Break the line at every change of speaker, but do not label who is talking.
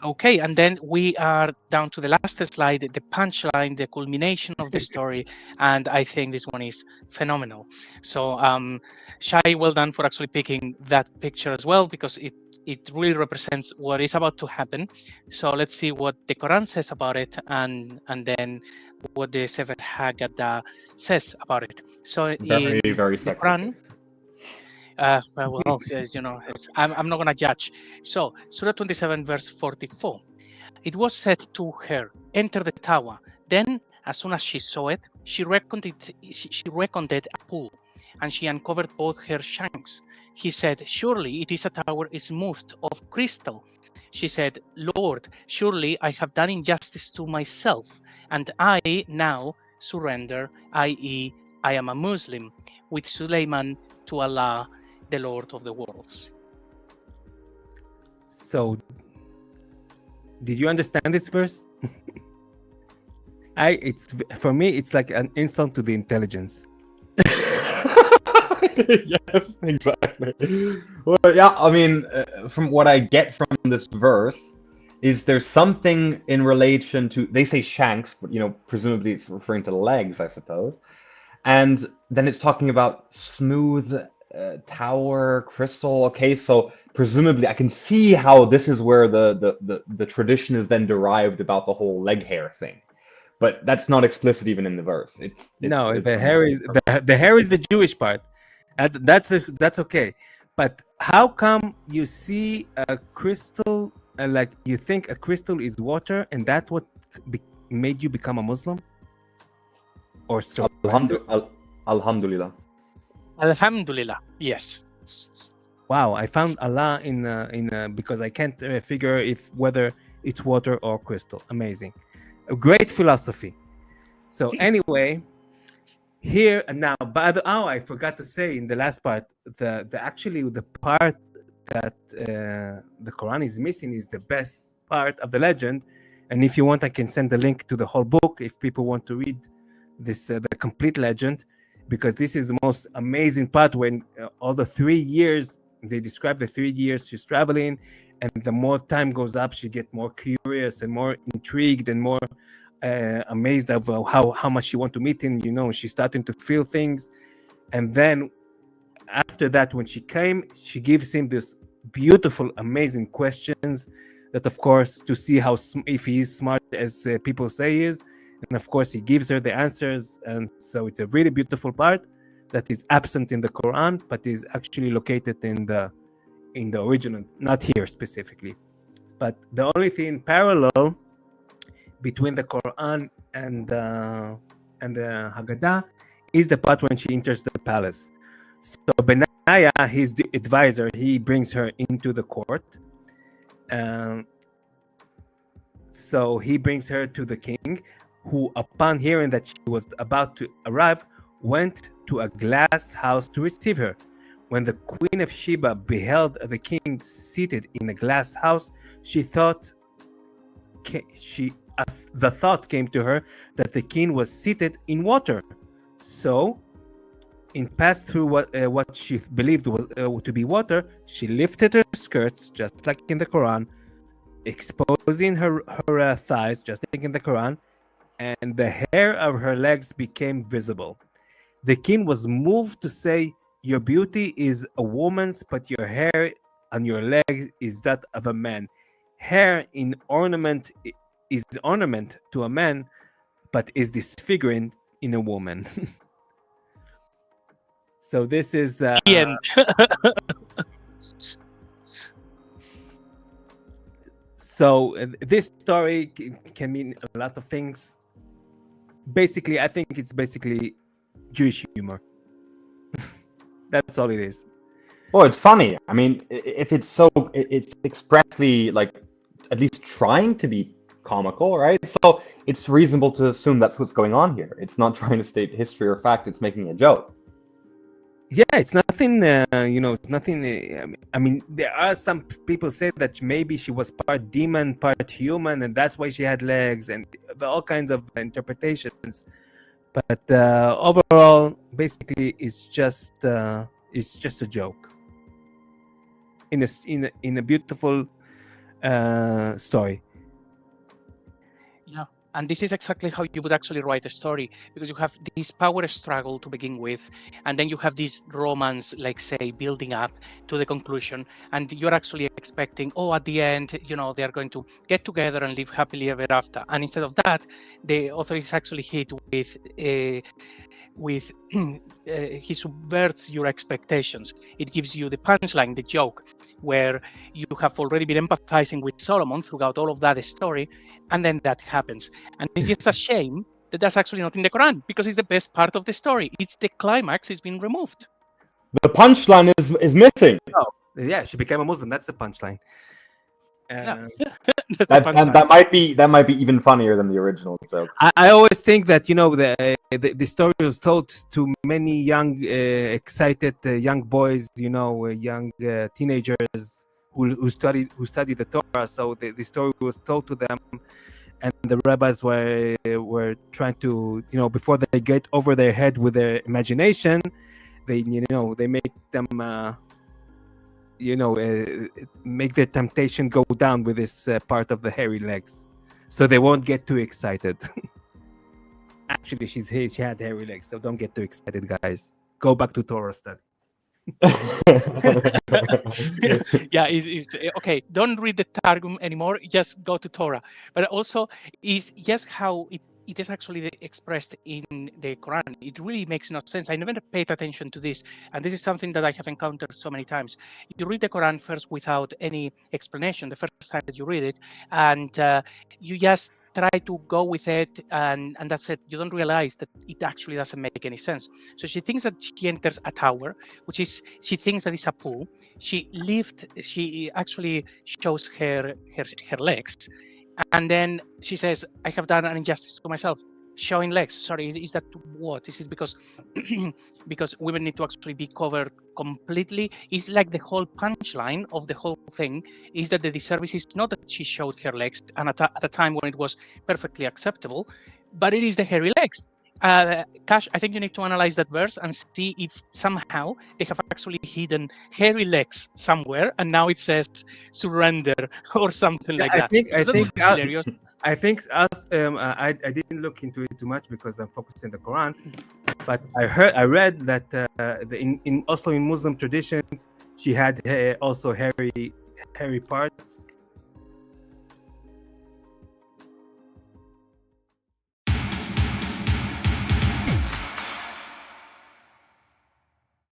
Okay, and then we are down to the last slide, the punchline, the culmination of the story, and I think this one is phenomenal. So, Shai, well done for actually picking that picture as well, because it really represents what is about to happen. So let's see what the Quran says about it, and then what the Sefer Haggadah says about it. So
Very,
in
very
the
sexy.
Quran, well, yes, I'm not going to judge. So, Surah 27, verse 44. It was said to her, enter the tower. Then, as soon as she saw it, she reckoned it a pool, and she uncovered both her shanks. He said, surely it is a tower smoothed of crystal. She said, Lord, surely I have done injustice to myself, and I now surrender, i.e., I am a Muslim, with Sulaiman to Allah, the Lord of the worlds.
So, did you understand this verse? It's for me, it's like an insult to the intelligence.
Yes, exactly. Well, yeah, I mean, from what I get from this verse, is there's something in relation to, they say shanks, but presumably it's referring to legs, I suppose. And then it's talking about smooth tower, crystal. Okay, so presumably I can see how this is where the tradition is then derived about the whole leg hair thing. But that's not explicit even in the verse.
No,
It's
the hair is the hair is the Jewish part. That's okay. But how come you see a crystal, like you think a crystal is water, and that what made you become a Muslim? Or so?
Alhamdulillah.
Alhamdulillah, yes.
Wow, I found Allah in because I can't figure if whether it's water or crystal. Amazing, a great philosophy. So anyway, here now, I forgot to say in the last part, the actually the part that the Quran is missing is the best part of the legend. And if you want, I can send the link to the whole book if people want to read this the complete legend, because this is the most amazing part when all the 3 years they describe the 3 years she's traveling, and the more time goes up, she get more curious and more intrigued and more amazed of how much she want to meet him. She's starting to feel things, and then after that, when she came, she gives him this beautiful, amazing questions that, of course, to see if he is smart as people say he is. And of course, he gives her the answers. And so it's a really beautiful part that is absent in the Quran, but is actually located in the original, not here specifically. But the only thing parallel between the Quran and the Haggadah is the part when she enters the palace. So Benaiah, his advisor, he brings her into the court. So he brings her to the king, who, upon hearing that she was about to arrive, went to a glass house to receive her. When the Queen of Sheba beheld the king seated in a glass house, the thought came to her that the king was seated in water. So, in passed through what she believed was to be water, she lifted her skirts, just like in the Quran, exposing her thighs, just like in the Quran, and the hair of her legs became visible. The king was moved to say, "Your beauty is a woman's, but your hair on your legs is that of a man. Hair in ornament is ornament to a man, but is disfiguring in a woman." So this is
The end.
So this story can mean a lot of things. Basically, I think it's basically Jewish humor. That's all it is.
Well, it's funny. I mean, if it's expressly, like, at least trying to be comical, right? So it's reasonable to assume that's what's going on here. It's not trying to state history or fact. It's making a joke.
Yeah, it's nothing, it's nothing. I mean, there are some people say that maybe she was part demon, part human, and that's why she had legs, and all kinds of interpretations. But overall, basically, it's just a joke in a beautiful story.
Yeah, and this is exactly how you would actually write a story, because you have this power struggle to begin with, and then you have this romance, like say, building up to the conclusion, and you're actually expecting, oh, at the end, they are going to get together and live happily ever after. And instead of that, the author is actually hit with he subverts your expectations. It gives you the punchline, the joke, where you have already been empathizing with Solomon throughout all of that story, and then that happens. And it's just a shame that that's actually not in the Quran, because it's the best part of the story. It's the climax is being removed.
The punchline is missing.
Oh, yeah, she became a Muslim. That's the punchline.
That's the punchline.
That might be even funnier than the original joke.
I always think that the story was told to many young, excited young boys, young teenagers who studied the Torah. So the story was told to them, and the rabbis were trying to, before they get over their head with their imagination, they make them. Make their temptation go down with this part of the hairy legs, so they won't get too excited. Actually, she had hairy legs, so don't get too excited, guys. Go back to Torah study.
Yeah, it's okay. Don't read the Targum anymore. Just go to Torah. But also, is just how it is actually expressed in the Quran. It really makes no sense. I never paid attention to this, and this is something that I have encountered so many times. You read the Quran first without any explanation, the first time that you read it, and you just try to go with it, and that's it. You don't realize that it actually doesn't make any sense. So she thinks that she enters a tower, which is, she thinks that it's a pool. She actually shows her legs, and then she says, I have done an injustice to myself. Showing legs. Sorry, is that what? This is because because women need to actually be covered completely. It's like the whole punchline of the whole thing is that the disservice is not that she showed her legs, and at a time when it was perfectly acceptable, but it is the hairy legs. Cash, I think you need to analyze that verse and see if somehow they have actually hidden hairy legs somewhere, and now it says surrender or something like that.
I think I didn't look into it too much because I'm focused in the Quran, but I read that also in Muslim traditions she had also hairy parts,